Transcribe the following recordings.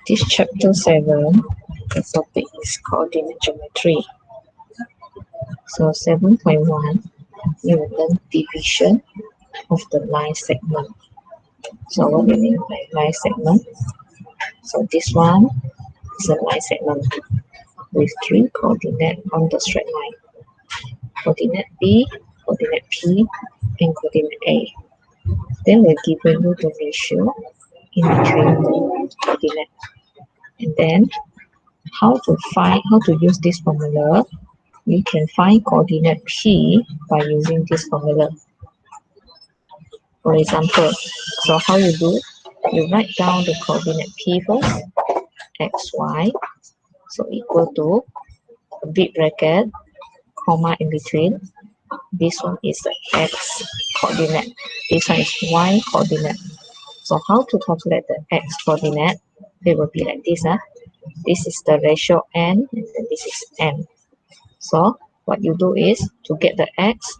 This chapter 7, the topic is coordinate geometry. So 7.1, you will learn division of the line segment. So what do you mean by line segment? So this one is a line segment with 3 coordinates on the straight line. Coordinate B, coordinate P, and coordinate A. Then we're given you the ratio in between the coordinates. And then how to use this formula. We can find coordinate P by using this formula. For example, so how you do? You write down the coordinate P first, x, y, so equal to a big bracket, comma in between. This one is the x coordinate. This one is y coordinate. So how to calculate the x coordinate? It will be like this. This is the ratio n, and then this is n. So what you do is to get the x,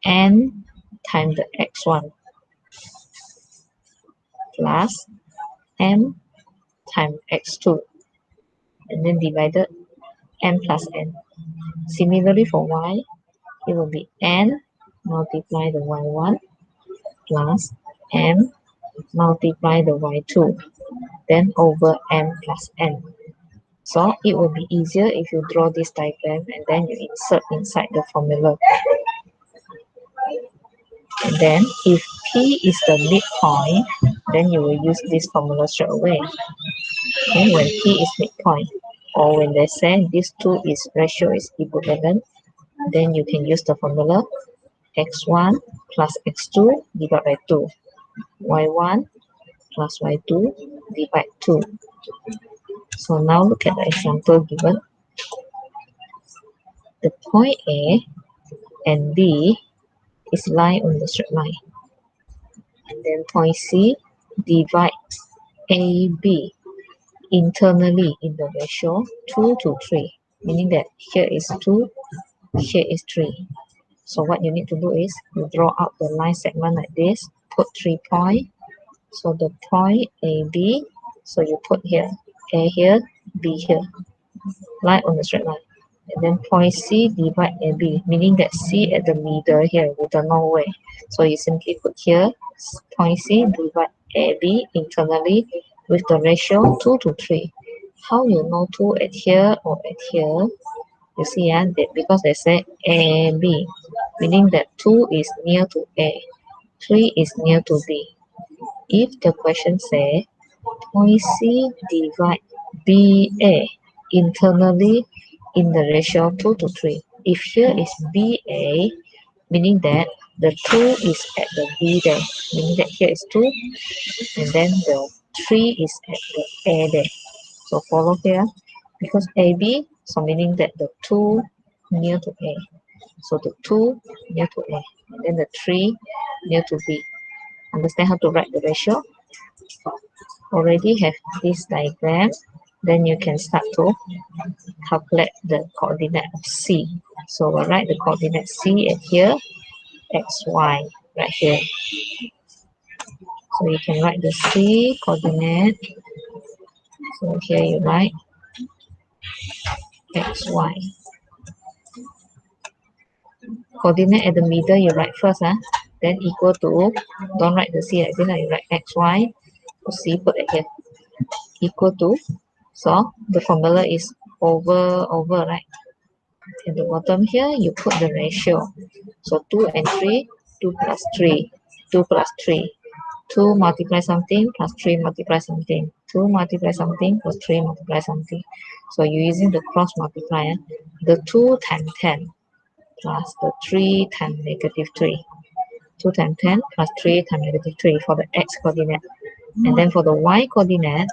n times the x1 plus m times x2, and then divided m plus n. Similarly for y, it will be n multiply the y1 plus m multiply the y2, then over m plus n. So it will be easier if you draw this diagram and then you insert inside the formula. And then if P is the midpoint, then you will use this formula straight away. Okay, when P is midpoint, or when they say these two is ratio is equivalent, then you can use the formula x1 plus x2 divided by 2, y1 plus y2 divided by 2. So now look at the example given. The point A and B is lying on the straight line. And then point C divides AB internally in the ratio 2 to 3, meaning that here is 2, here is 3. So what you need to do is you draw out the line segment like this, put 3 points. So the point AB, so you put here, A here, B here, line on the straight line. And then point C divide AB, meaning that C at the middle here with the no way. So you simply put here, point C divide AB internally with the ratio 2 to 3. How you know 2 at here or at here? You see, that because they say AB, meaning that 2 is near to A, 3 is near to B. If the question say point C divide BA internally in the ratio 2 to 3. If here is BA, meaning that the 2 is at the B there, meaning that here is 2, and then the 3 is at the A there. So follow here, because AB, so meaning that the 2 near to A. So the 2 near to A, and then the 3 near to B. Understand how to write the ratio? Already have this diagram, then you can start to calculate the coordinate of C. So we'll write the coordinate C at here, x, y, right here. So you can write the C coordinate. So here you write x, y. Coordinate at the middle, you write first, then equal to, don't write the C like this, you write x, y, so C put it here, equal to, so the formula is over, right? At the bottom here, you put the ratio. So 2 and 3, 2 plus 3, 2 plus 3. 2 multiply something plus 3 multiply something. 2 multiply something plus 3 multiply something. So you're using the cross multiplier. The 2 times 10 plus the 3 times negative 3. 2 times 10 plus 3 times negative 3 for the x coordinate. And then for the y coordinate,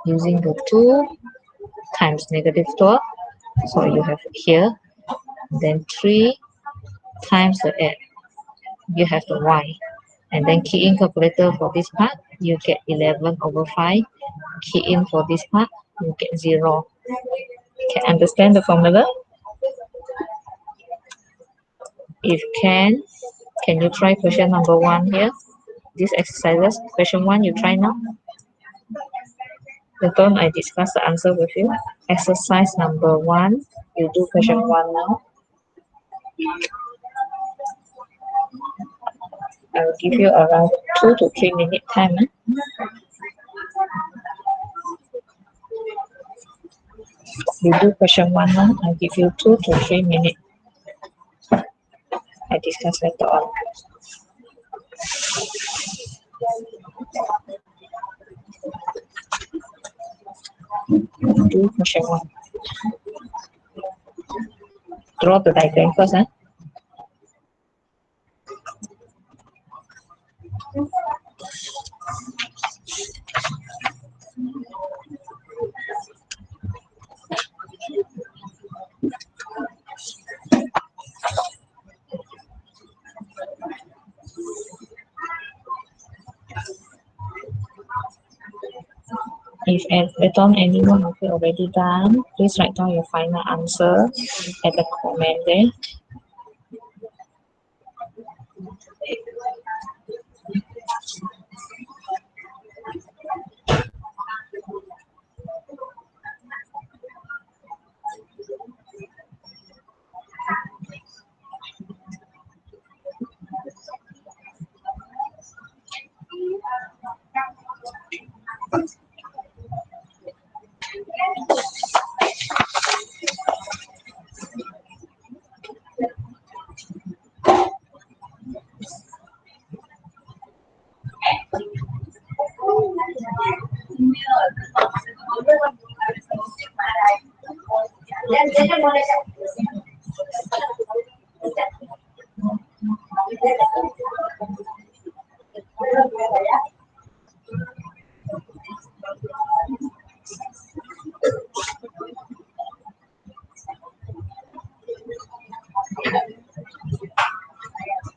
using the 2 times negative 12. So you have here, then 3 times the x, you have the y. And then key in calculator for this part, you get 11 over 5. Key in for this part, you get 0. Can understand the formula? If can you try question number 1 here? This exercises, question 1, you try now. Later on, I discuss the answer with you. Exercise number 1. You do question 1 now. I will give you around 2 to 3 minute time. You do question 1 now. I give you 2 to 3 minutes. I discuss later on. Do question 1. Draw the diagram first. If later on anyone of you already done, please write down your final answer at the comment there.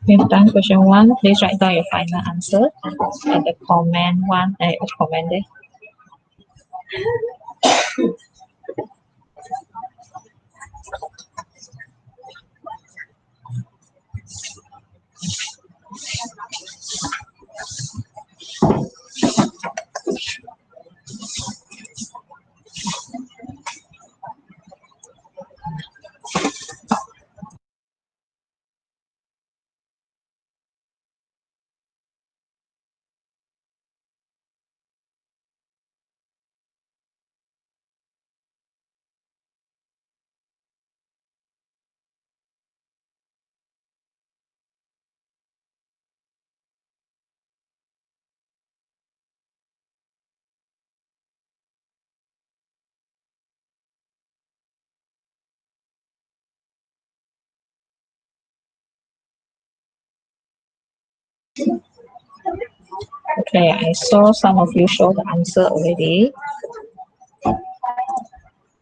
We've done question 1. Please write down your final answer at the comment comment there. Okay, I saw some of you show the answer already.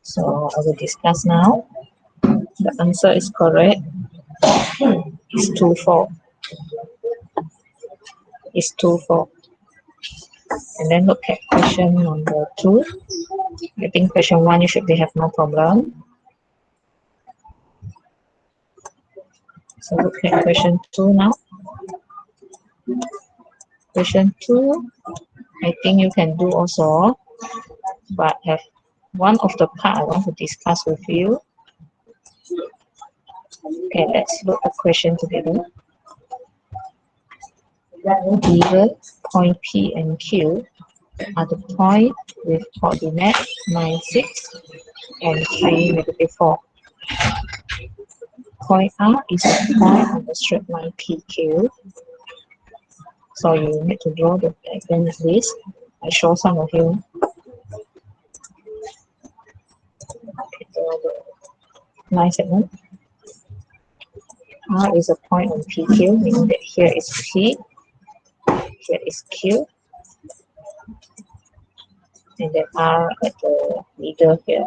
So I will discuss now. The answer is correct. It's 2-4. It's 2-4. And then look at question number 2. I think question 1 you should have no problem. So look at question 2 now. Question 2, I think you can do also, but have one of the part I want to discuss with you. Okay, let's look at question together. Given point P and Q are the point with coordinate 9, 6 and 3, -4. Point R is a point on the straight line PQ. So you need to draw the diagram like this. I show some of you. Okay, draw the line segment. R is a point on PQ, meaning that here is P, here is Q, and then R at the middle here,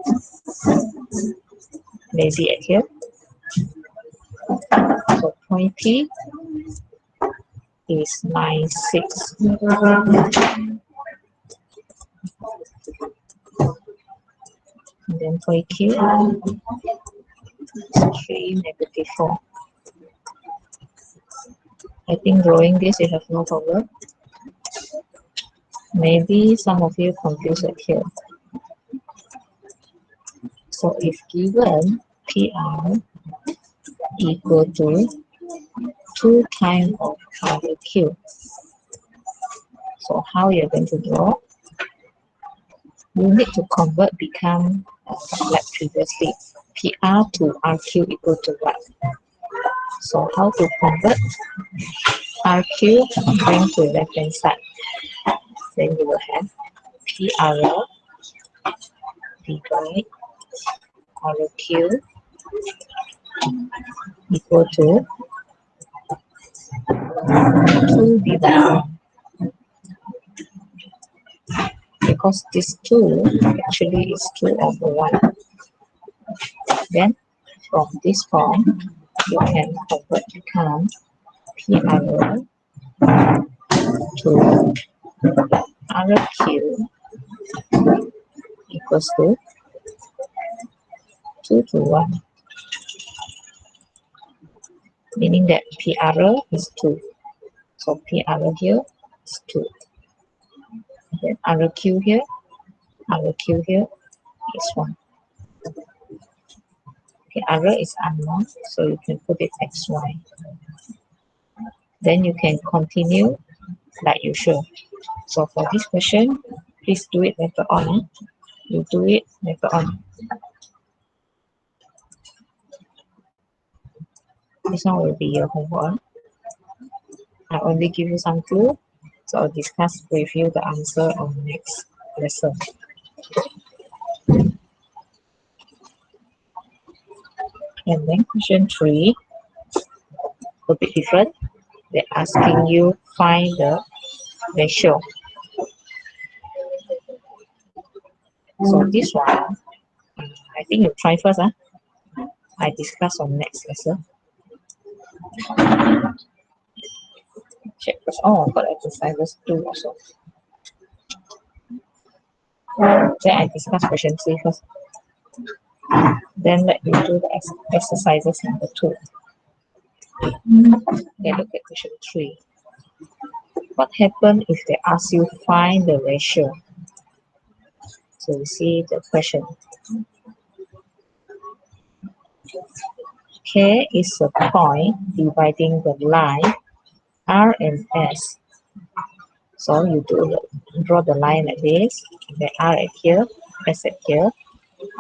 maybe at here. So point P is 9, 6. And then point Q is 3, -4. I think drawing this you have no problem. Maybe some of you confused it here. So if given PR equal to 2 times of RQ, so how you're going to draw? You need to convert become like previously PR to RQ equal to what? So how to convert? RQ bring to left hand side. Then you will have PRL divide RQ equal to 2 divided 1. Because this 2 actually is 2 over 1. Then from this form, you can convert become PRL to RQ equals to 2 to 1. Meaning that PRL is 2. So PRL here is 2. Then RQ here is 1. PRL is unknown, so you can put it XY. Then you can continue like usual. So for this question, please do it later on. You do it later on. This one will be your homework. I only give you some clue, so I'll discuss with you the answer on next lesson. And then question 3, a bit different. They're asking you find the ratio. So this one, I think you try first. I discuss on next lesson. Check first. Oh, I got exercises 2 also. Then I discuss question 3 first. Then let me do the exercises number 2. Okay, look at question 3. What happens if they ask you find the ratio? So you see the question. K is a point dividing the line R and S. So you draw the line like this. The R at here, S at here.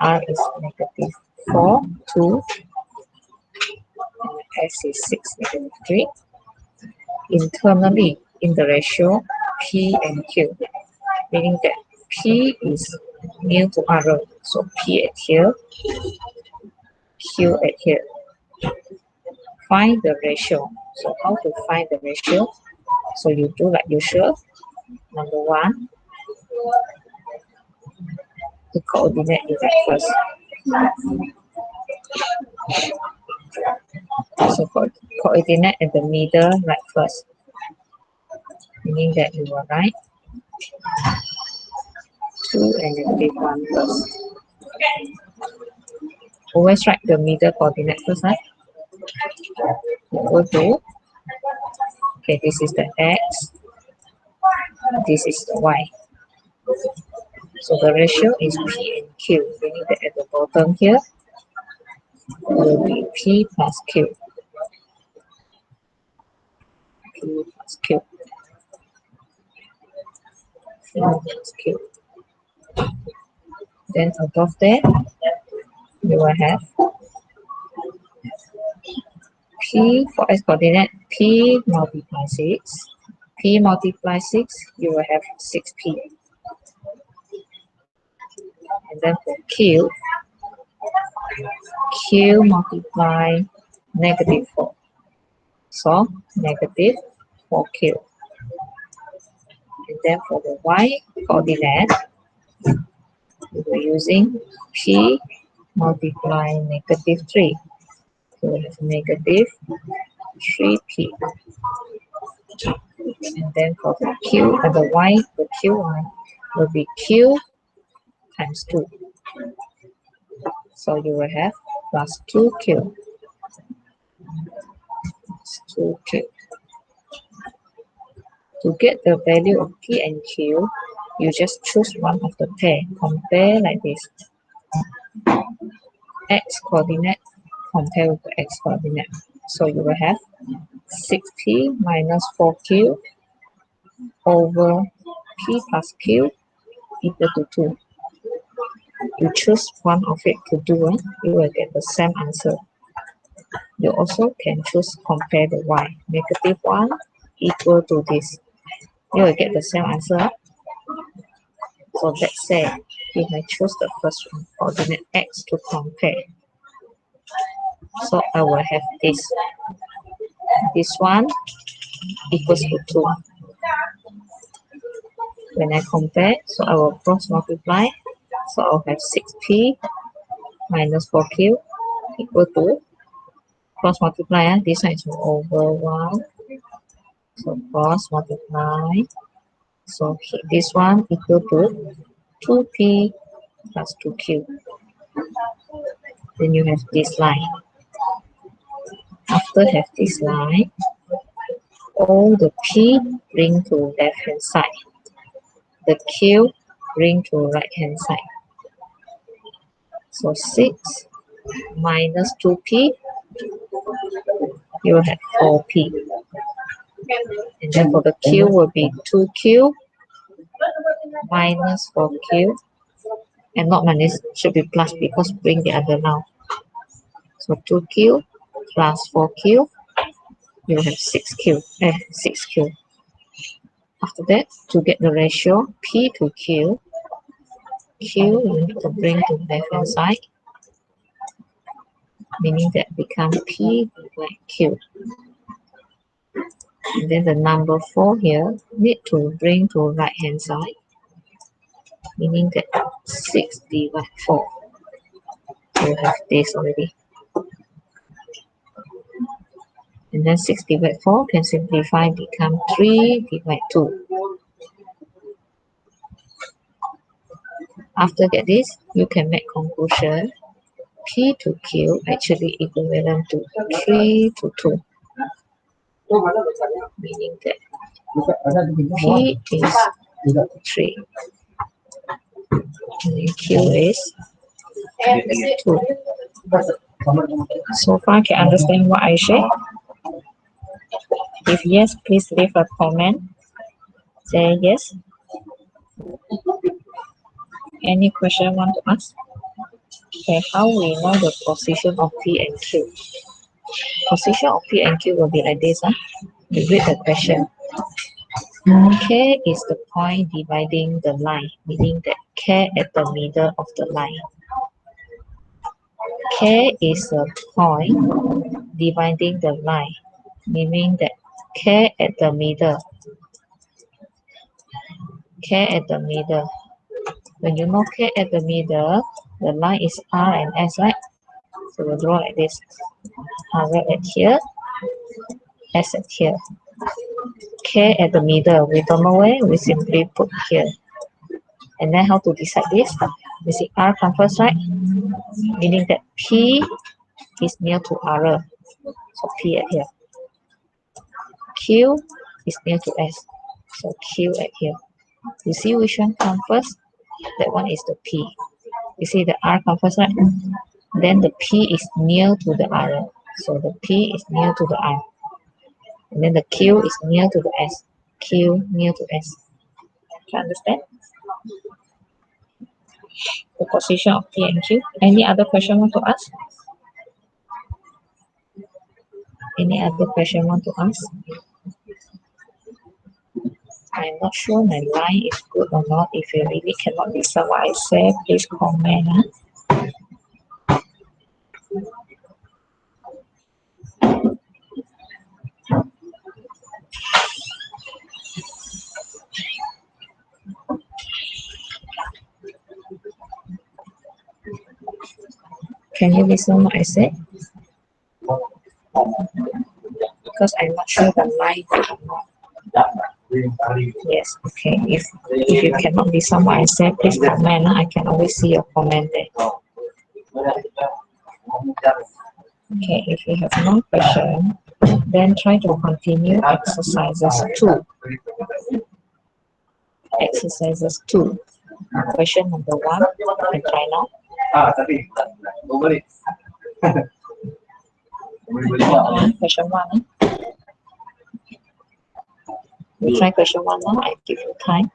R is negative 4, 2, and S is 6, negative 3. Internally, in the ratio P and Q, meaning that P is near to R, so P at here, Q at here. Find the ratio. So how to find the ratio? So you do like usual. Number 1, the coordinate is at first. So for coordinate at the middle, right first. Meaning that you will write 2 and negative 1 first. Always write the middle coordinate first, right? Equal to, okay, this is the X, this is the Y. So the ratio is P and Q, meaning that at the bottom here will be P plus Q. P plus Q. P plus Q. Then above there, you will have P for X coordinate, P multiply 6. P multiply 6, you will have 6P. And then for Q, Q multiply negative 4. So negative 4Q. And then for the Y coordinate, we are using P multiply negative 3. So we have negative 3P. And then for the Q and the Y, the Q1 will be Q times 2. So you will have plus 2Q. 2Q. To get the value of P and Q, you just choose one of the pair. Compare like this. x coordinate compare with the x coordinate. So you will have 6p minus 4q over p plus q equal to 2. You choose one of it to do, you will get the same answer. You also can choose compare the y. Negative 1 equal to this. You will get the same answer. So let's say if I choose the first one, coordinate x to compare. So I will have this. This one equals to 2. When I compare, so I will cross multiply. So I'll have 6p minus 4q equal to cross multiply. This one is over 1. So cross multiply. So this one equal to 2p plus 2q. Then you have this line. After have this line, all the p bring to left hand side. The q bring to right hand side. So 6 minus 2p, you have 4p. And then for the q will be 2q minus 4q. And not minus, should be plus because bring the other now. So 2q plus 4q, you have 6q. After that, to get the ratio p to q, you need to bring to the left hand side, meaning that become p divided q. And then the number 4 here need to bring to right hand side, meaning that 6 divided 4. You have this already. And then 6 divided 4 can simplify, become 3 divided 2. After get this, you can make conclusion. P to Q actually equivalent to 3 to 2. Meaning that P is 3 and Q is 2. So far, can understand what I say? If yes, please leave a comment. Say yes. Any question want to ask? Okay, how we know the position of P and Q? Position of P and Q will be like this. You read the question. K is the point dividing the line, meaning that K at the middle of the line. K is a point dividing the line, meaning that K at the middle. K at the middle. When you know K at the middle, the line is R and S, right? So we'll draw like this. R at here, S at here. K at the middle. We don't know where, we simply put here. And then how to decide this? We see R come first, right? Meaning that P is near to R. So P at here. Q is near to S. So Q at here. You see which one comes first? That one is the P. You see the R comes first, right? Then the P is near to the R. So the P is near to the R. And then the Q is near to the S. Q near to S. You understand? The position of P and Q. Any other question want to ask? Any other question want to ask? I'm not sure my line is good or not. If you really cannot listen what I say, please comment. Can you listen what I say? Because I'm not sure the line is good or not. Yes, okay. If you cannot listen what I say, please comment. I can always see your comment there. Okay, if you have no question, then try to continue exercises 2. Exercises 2. Question number 1, I try now. Question one. We try question one now. I give you time.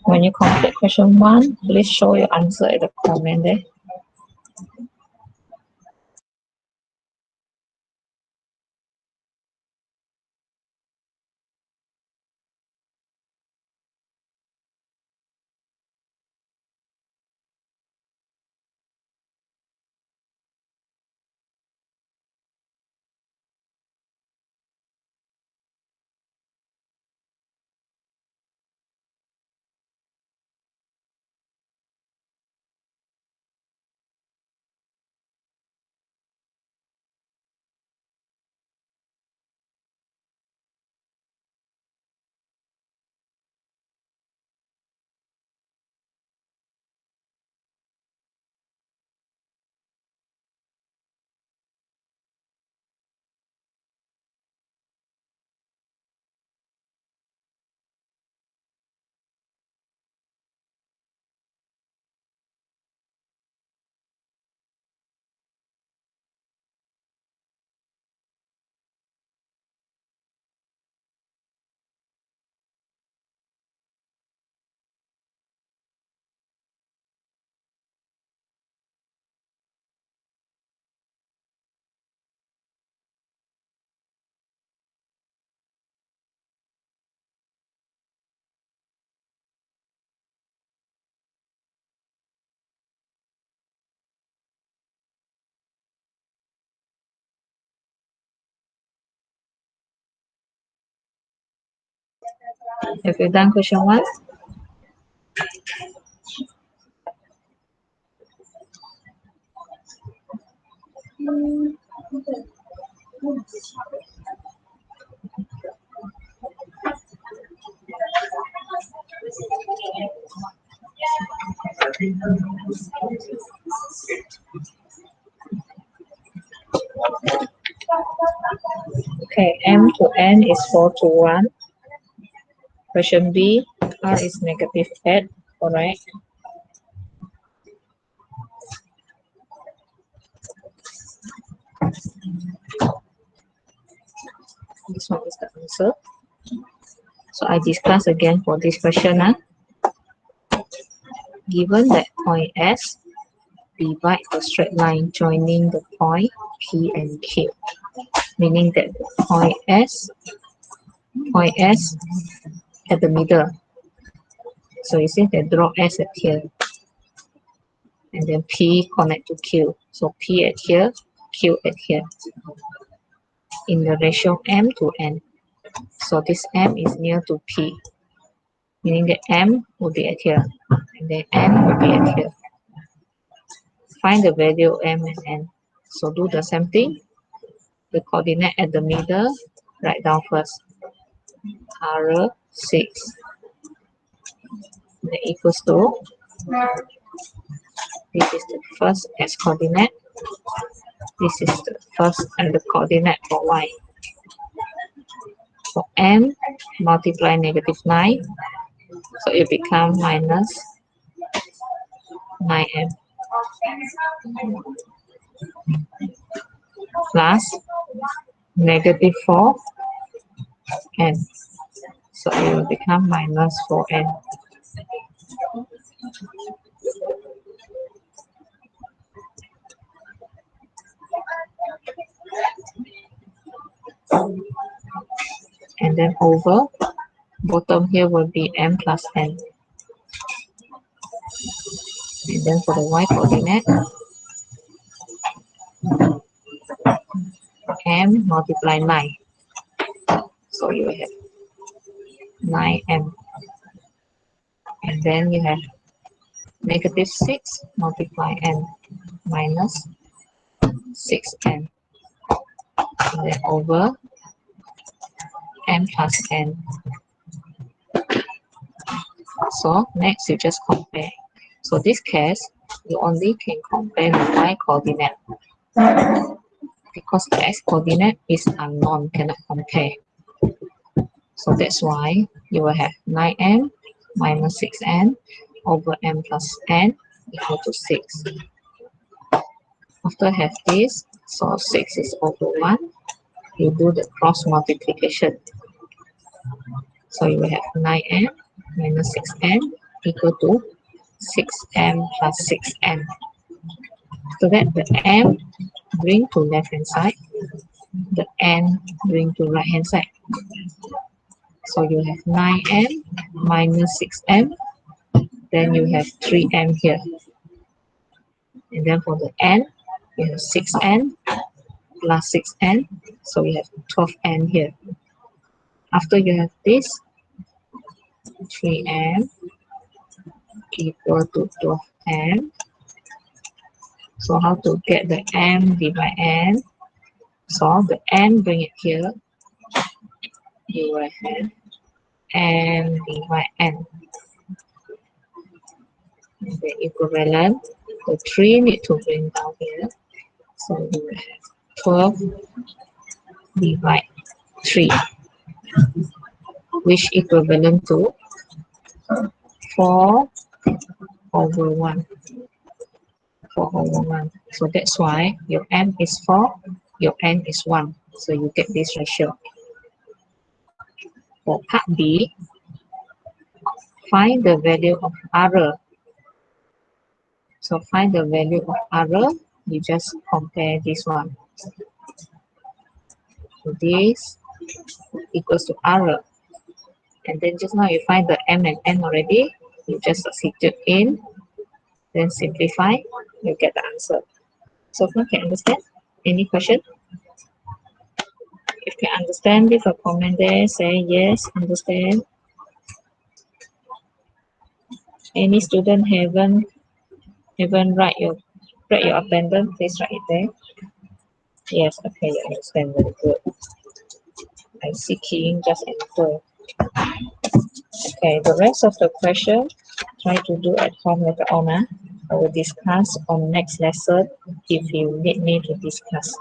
When you complete question one, please show your answer at the comment there. Have you done question one? Okay, m to n is 4 to 1. Question B, r is negative 8, correct? This one is the answer. So I discuss again for this question. Given that point S, divide a straight line joining the point P and Q, meaning that point S at the middle. So you see that draw S at here, and then P connect to Q. So P at here, Q at here, in the ratio m to n. So this m is near to P, meaning that m will be at here, and then n will be at here. Find the value of m and n. So do the same thing. The coordinate at the middle, write down first. R 6. That equals to, this is the first x coordinate. This is the first and the coordinate for y. For m, multiply negative 9 So it becomes minus 9m plus negative 4n. So it will become minus 4n. And then over bottom here will be m plus n. And then for the y coordinate, m multiply 9. So you have 9m. And then you have negative 6 multiply n minus 6n. And then over m plus n. So next you just compare. So this case, you only can compare the y coordinate because the x coordinate is unknown, cannot compare. So that's why you will have 9m minus 6n over m plus n equal to 6. After have this, so 6 is over 1, you do the cross multiplication. So you will have 9m minus 6n equal to 6m plus 6n. So that the m bring to left hand side, the n bring to right hand side. So you have 9m minus 6m, then you have 3m here. And then for the n, you have 6n plus 6n, so you have 12n here. After you have this, 3m equal to 12n. So how to get the m divide n? So the n bring it here, you will have m divide n. And the equivalent, the 3 need to bring down here. So you will have 12 divide 3, which equivalent to 4 over 1. 4 over 1. So that's why your m is 4, your n is 1. So you get this ratio. For part B, find the value of error. So find the value of error, you just compare this one. So this equals to error. And then just now you find the m and n already, you just substitute in, then simplify, you get the answer. So far, can you understand? Any question? If you understand, leave a comment there, say yes, understand. Any student haven't write your attendance, please write it there. Yes, okay, you understand, very good. I see keying just enter. Okay, the rest of the question, try to do at home later on. I will discuss on next lesson if you need me to discuss.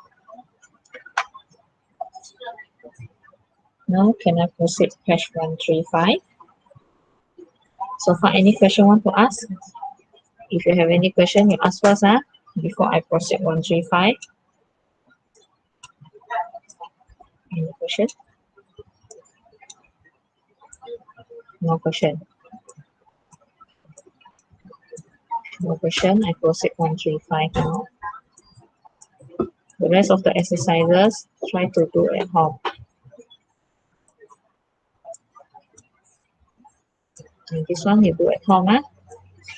Now, can I proceed page 135? So far, any question want to ask? If you have any question, you ask first, before I proceed 135. Any question? No question. No question. I proceed 135 now. The rest of the exercises, try to do at home. And this one you do at home.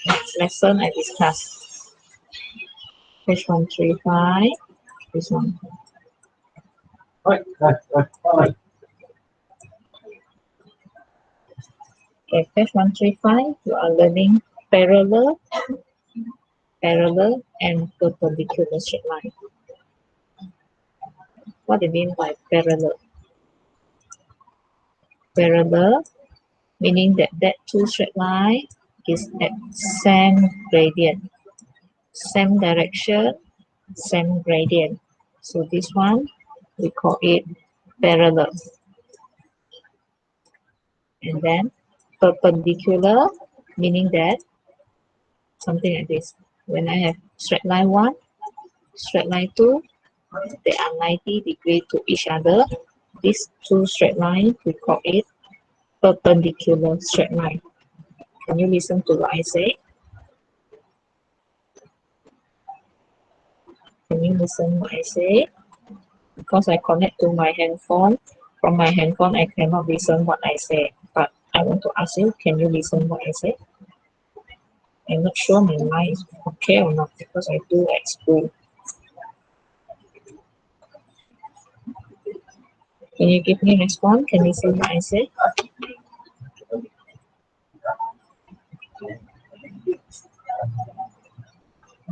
Next lesson I discuss. Page 135. This one. Okay, page 135. You are learning parallel and perpendicular straight line. What do you mean by parallel? Parallel meaning that two straight line is at same gradient, same direction, same gradient. So this one we call it parallel. And then perpendicular, meaning that something like this. When I have straight line 1, straight line 2, they are 90 degrees to each other. These two straight lines, we call it perpendicular straight line. Can you listen to what I say? Can you listen what I say? Because I connect to my handphone. From my handphone, I cannot listen what I say. But I want to ask you, can you listen what I say? I'm not sure my line is okay or not because I do at school. Can you give me a response? Can you see what I say?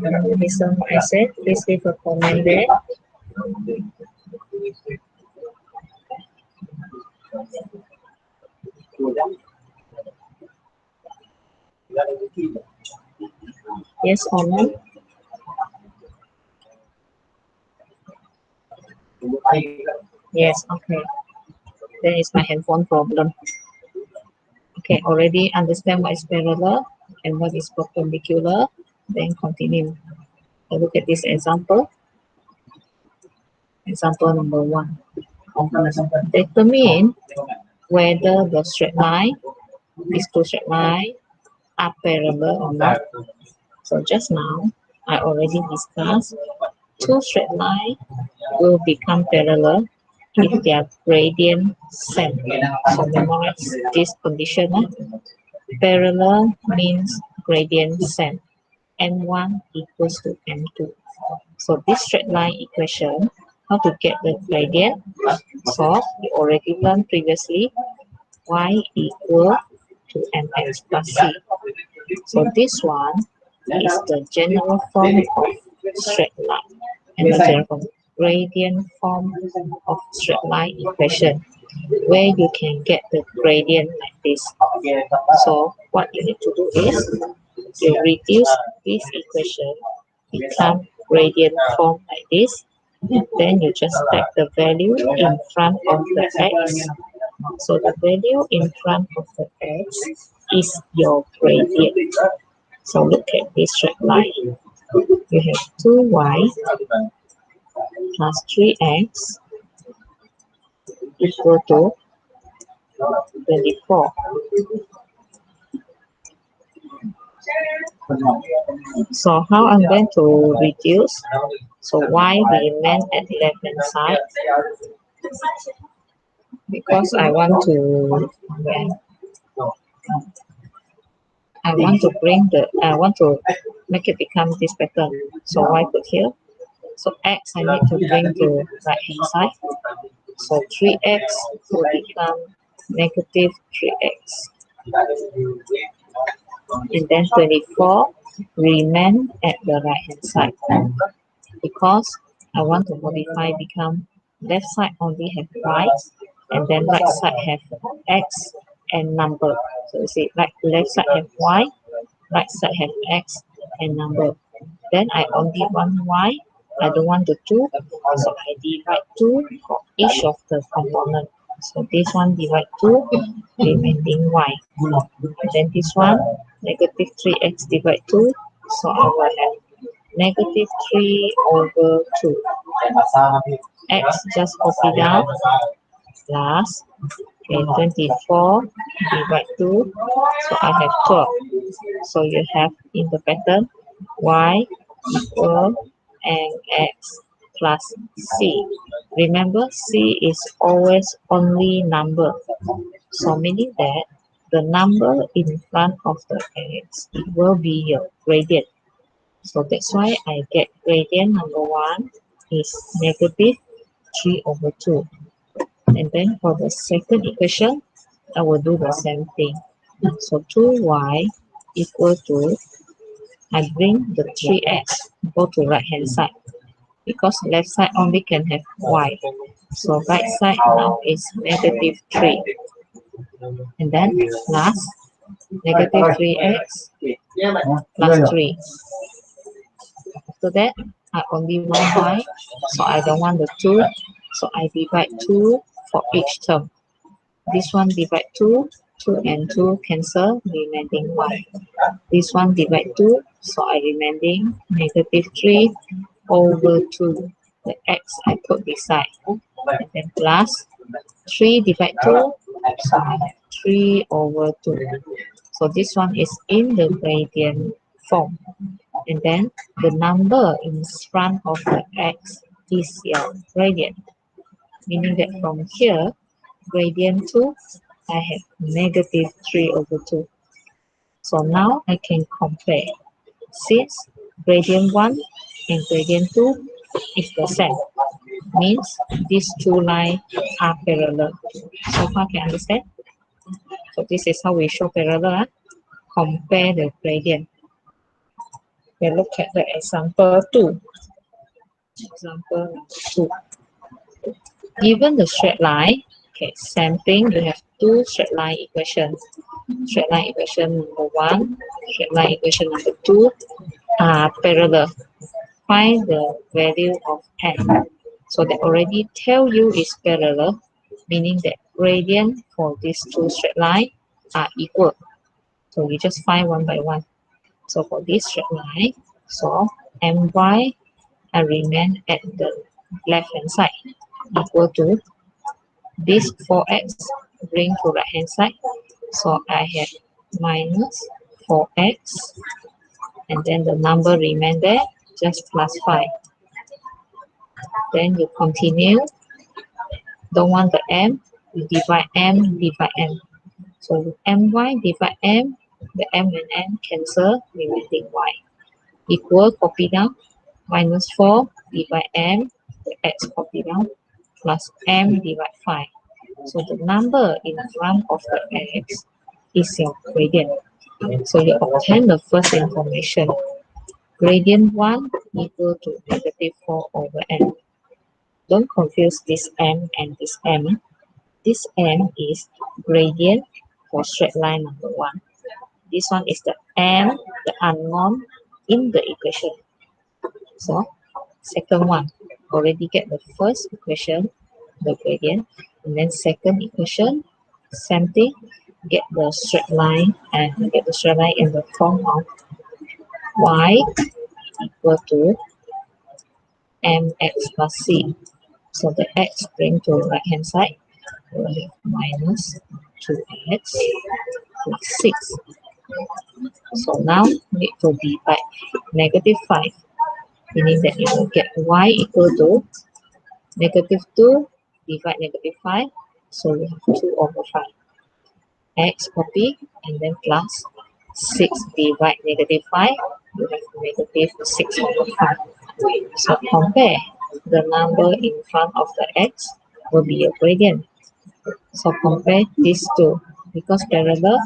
Can you listen what I said? Please leave a comment there. Yes or no? Yes, okay. Then it's my handphone problem. Okay, already understand what is parallel and what is perpendicular. Then continue. Look at this example. Example number 1. Determine whether the straight line, these two straight lines, are parallel or not. So just now, I already discussed two straight lines will become parallel if their gradient same. So memorize this condition. Parallel means gradient same. M1 equals to M2. So this straight line equation, how to get the gradient? So you already learned previously, y equal to mx plus c. So this one is the general form of straight line and the general form gradient form of straight line equation where you can get the gradient like this. So what you need to do is you reduce this equation become gradient form like this. Then you just type the value in front of the x. So the value in front of the x is your gradient. So look at this straight line. You have 2y plus 3x equal to 24. So how I'm going to reduce? So y remain at left hand side because I want to make it become this pattern. So y put here. So x I need to bring to right hand side. So 3x will become negative 3x. And then 24 remain at the right hand side. Because I want to modify become left side only have y and then right side have x and number. So you see like left side have y, right side have x and number. Then I only want y, I don't want the 2, so I divide 2 for each of the component. So this one divide 2, remaining y. And then this one, negative 3x divide 2, so I will have negative 3 over 2. X just copy down, plus, okay, 24 divide 2, so I have 12. So you have in the pattern, y equal mx plus c. Remember, c is always only number. So meaning that the number in front of the x will be your gradient. So that's why I get gradient number 1 is negative 3 over 2. And then for the second equation, I will do the same thing. So 2y equal to, I bring the 3x, go to right hand side. Because left side only can have y. So right side now is negative 3. And then plus negative 3x plus 3. After that, I only want y, so I don't want the 2. So I divide 2 for each term. This one divide 2, 2 and 2 cancel, remaining 1. This one divide 2, so I remaining negative 3 over 2. The x I put beside. And then plus 3 divide 2, so I have 3 over 2. So this one is in the gradient form. And then the number in front of the x is your gradient. Meaning that from here, gradient 2, I have negative 3 over 2. So now I can compare. Since gradient 1 and gradient 2 is the same, means these two lines are parallel. So far can understand? So this is how we show parallel. Compare the gradient. We look at the example 2. Example 2. Given the straight line, okay, same thing, you have two straight line equations. Straight line equation number 1, straight line equation number 2 are parallel. Find the value of n. So they already tell you is parallel, meaning that gradient for these two straight lines are equal. So you just find one by one. So for this straight line, so my remain at the left hand side equal to this 4x bring to right hand side. So I have minus 4x and then the number remain there, just plus 5. Then you continue. Don't want the m, you divide m, divide m. So my divide m, the m and n cancel, remaining y. Equal, copy down, minus 4 divide m, the x copy down, plus m divide 5. So the number in front of the x is your gradient. So you obtain the first information. Gradient 1 equal to negative 4 over n. Don't confuse this m and this m. This m is gradient for straight line number 1. This one is the m, the unknown in the equation. So second one, already get the first equation, the gradient, and then second equation, same thing, get the straight line and get the straight line in the form of y equal to mx plus c. So the x bring to right hand side, we will have minus 2x plus 6. So now need to divide negative 5, meaning that you will get y equal to negative 2 divide negative 5. So we have 2 over 5. X copy and then plus 6 divide negative 5. You have negative 6 over 5. So compare the number in front of the x will be a gradient. So compare these two. Because parallel,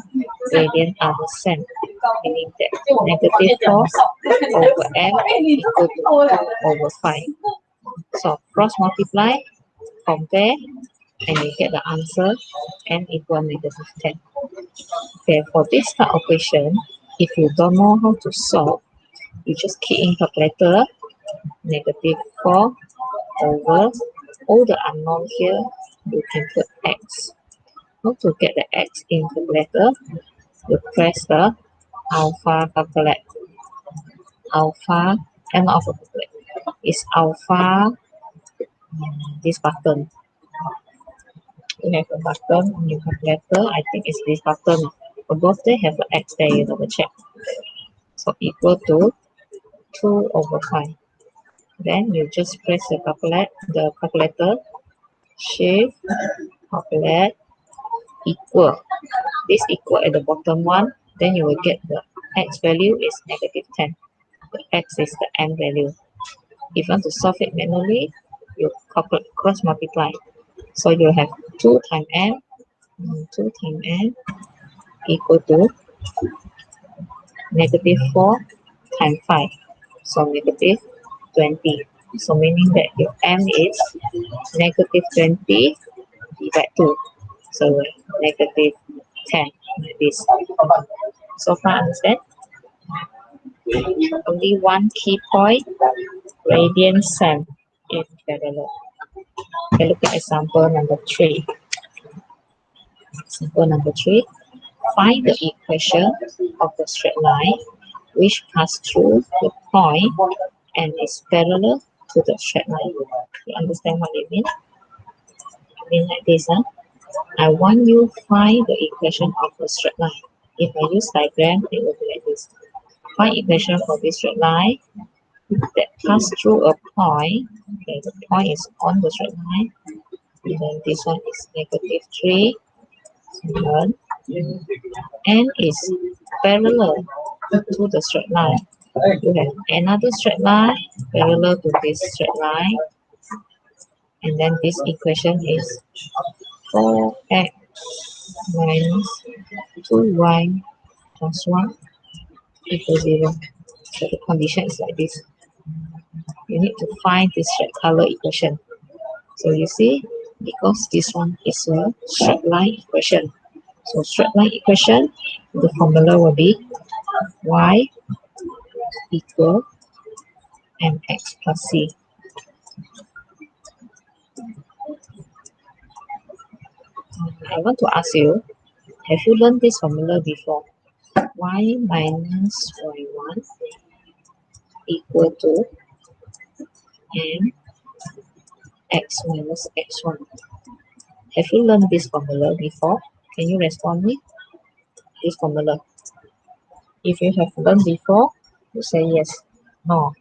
gradient are the same. Meaning that negative 4 over m equal to 2 over 5. So cross multiply, compare, and you get the answer n equal negative 10. Okay, for this type of question, if you don't know how to solve, you just key in calculator, negative 4 over all the unknown here, you can put x. How to get the x in calculator? You press the alpha calculate. Alpha and alpha calculate is alpha, this button. You have a button on your calculator. I think it's this button. Above there have an x there, you double check. So equal to 2 over 5. Then you just press the calculator, shift, calculate, equal. This equal at the bottom one, then you will get the x value is negative 10. The x is the m value. If you want to solve it manually, you cross multiply. So you have 2 times m, 2 times m equal to negative 4 times 5. So negative 20. So meaning that your m is negative 20 divide 2. So negative 10 like this. So far understand? Only one key point, gradient same in parallel. Okay, look at example number 3. Example number 3. Find the equation of the straight line which passes through the point and is parallel to the straight line. You understand what I mean? I mean like this, huh? I want you to find the equation of the straight line. If I use diagram, it will be like this. Find equation for this straight line that pass through a point. Okay, the point is on the straight line. And then this one is -3, 7, and is parallel to the straight line. You have another straight line parallel to this straight line, and then this equation is 4x minus 2y plus 1 equals 0. So the condition is like this. You need to find this red color equation. So you see, because this one is a straight line equation. So straight line equation, the formula will be y equal mx plus c. I want to ask you, have you learned this formula before? Y minus y1 equal to mx minus x1. Have you learned this formula before? Can you respond me? This formula. If you have learned before, you say yes. No.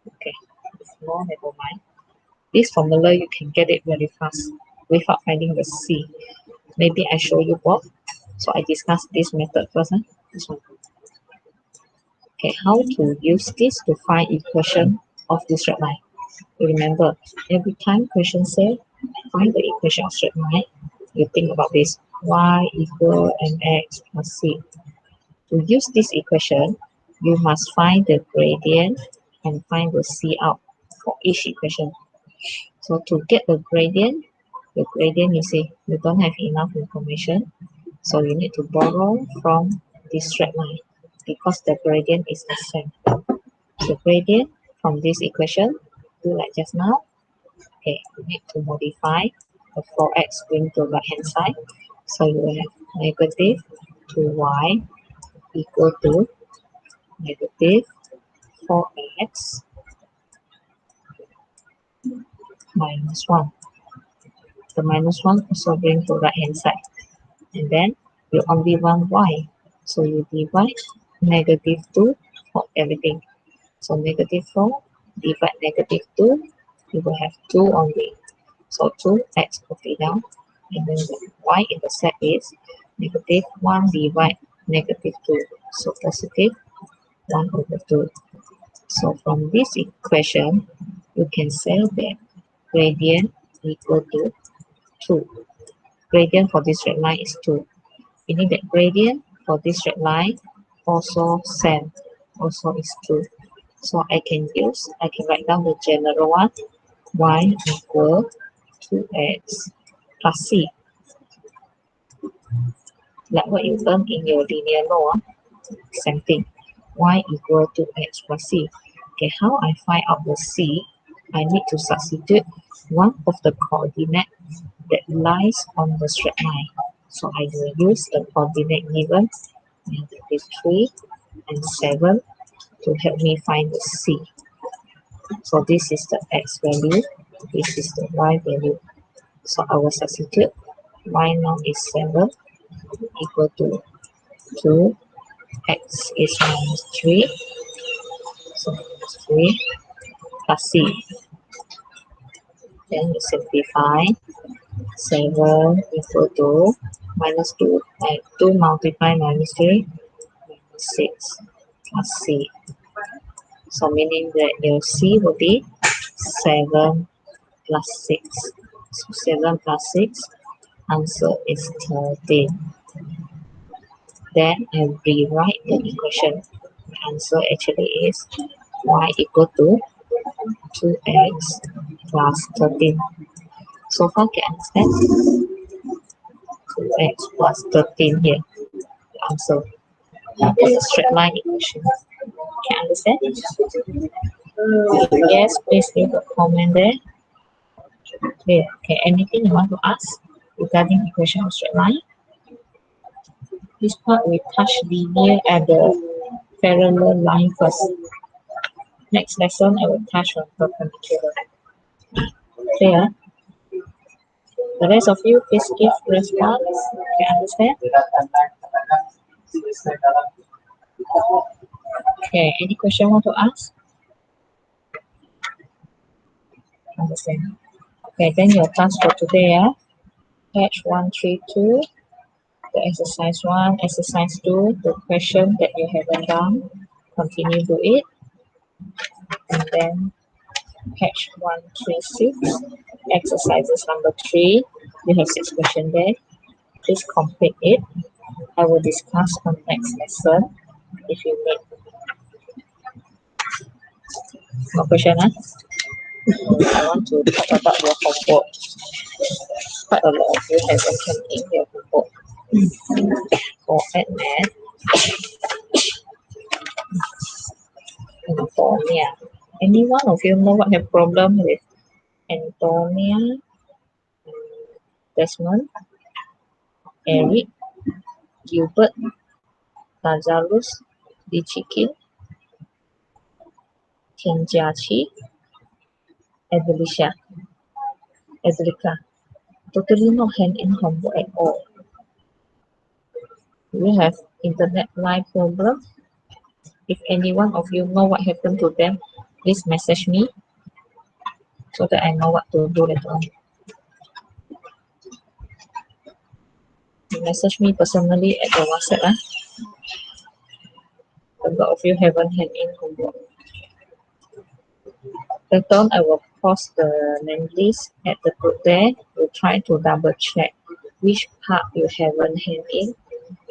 Okay. If no, never mind. This formula you can get it very fast without finding the C. Maybe I show you both. So I discuss this method first. Huh? This one. Okay, how to use this to find equation of this straight line. Remember, every time question say find the equation of straight line, you think about this. Y equal mx plus c. To use this equation, you must find the gradient and find the c out for each equation. So to get the gradient you see, you don't have enough information. So you need to borrow from this straight line because the gradient is the same. The gradient from this equation, do like just now. Okay, you need to modify the 4x bring to the right hand side. So you will have negative 2y equal to negative 4x minus 1. The minus 1 also bring to right hand side. And then you only want y. So you divide negative 2 for everything. So negative 4 divide negative 2, you will have 2 only. So 2x copy down. And then the y intercept is negative 1 divide negative 2. So positive 1 over 2. So from this equation, you can say that gradient equal to 2. Gradient for this straight line is 2. Meaning that gradient for this straight line also same, also is 2. So I can write down the general one, y equal 2x plus c. Like what you learned in your linear law, same thing. Y equal to x plus c. Okay, how I find out the c? I need to substitute one of the coordinate that lies on the straight line. So I will use the coordinate given, negative 3 and 7, to help me find the c. So this is the x value, this is the y value. So I will substitute y now is 7 equal to 2, x is minus 3, so minus 3 plus c. Then you simplify, 7 equal to minus 2, 2 multiply minus 3, minus 6 plus c. So meaning that your c will be 7 plus 6. So 7 plus 6, answer is 13. Then I rewrite the equation. The answer actually is y equal to 2x plus 13. So far, can understand? 2x plus 13 here. The answer. This is straight line equation. Can understand? Yes, please leave a comment there. Okay, anything you want to ask regarding equation of straight line? This part we touch linear at the parallel line first. Next lesson I will touch on perpendicular. Clear? The rest of you please give response. Okay, understand? Okay, any question want to ask? Understand. Okay, then your task for today, page 132, the exercise 1, exercise 2, the question that you haven't done, continue do it. And then page 136, exercises number 3, you have 6 questions there. Please complete it. I will discuss on next lesson if you need. No question, huh? I want to talk about your homework. Quite a lot of you have turned in your homework for math Antonia. Any one of you know what have problem with Antonia, Desmond, Eric, Gilbert, Lazarus, Di Chicken, Tian Jiaqi, Adelicia, Adelica. Totally no hand-in homework at all. We have internet line problem. If any one of you know what happened to them, please message me so that I know what to do later on. You message me personally at the WhatsApp. A lot of you haven't hand in homework. Later on, I will post the name list at the group there. We'll try to double check which part you haven't hand in.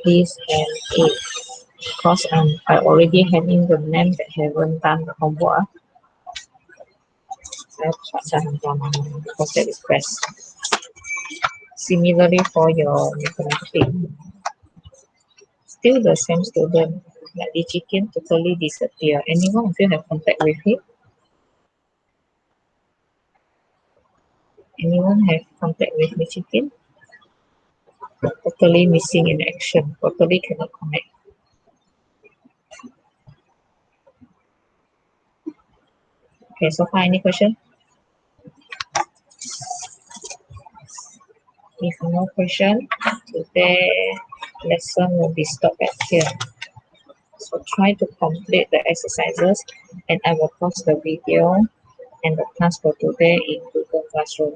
Please hand in. Because I already hand in the name that haven't done the homework. Because that is request. Similarly for your mathematics. Still the same student. Like the chicken totally disappear. Anyone of you have contact with him? Anyone have contact with the chicken? Totally missing in action. Totally cannot connect. Okay, so far any question? If no question, today lesson will be stopped at here. So try to complete the exercises and I will post the video and the task for today in Google Classroom.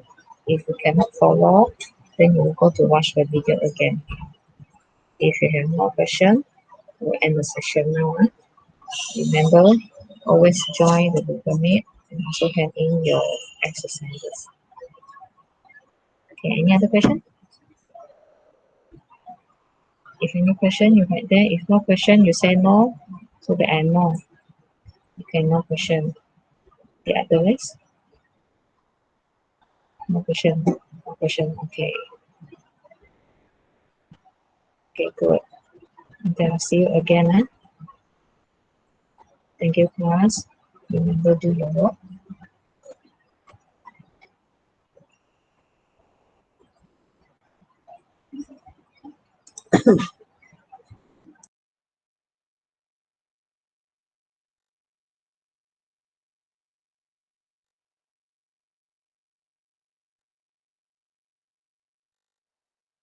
If you cannot follow, then you will go to watch the video again. If you have more question, we'll end the session now. Remember, always join the Google Meet and also hand in your exercises. Okay, any other question? If any question, you write there. If no question, you say no, so that I know. Okay, no question. The other ways? No question. No question. Okay. Okay, good. Then I'll see you again. Thank you, class. Remember, do your work.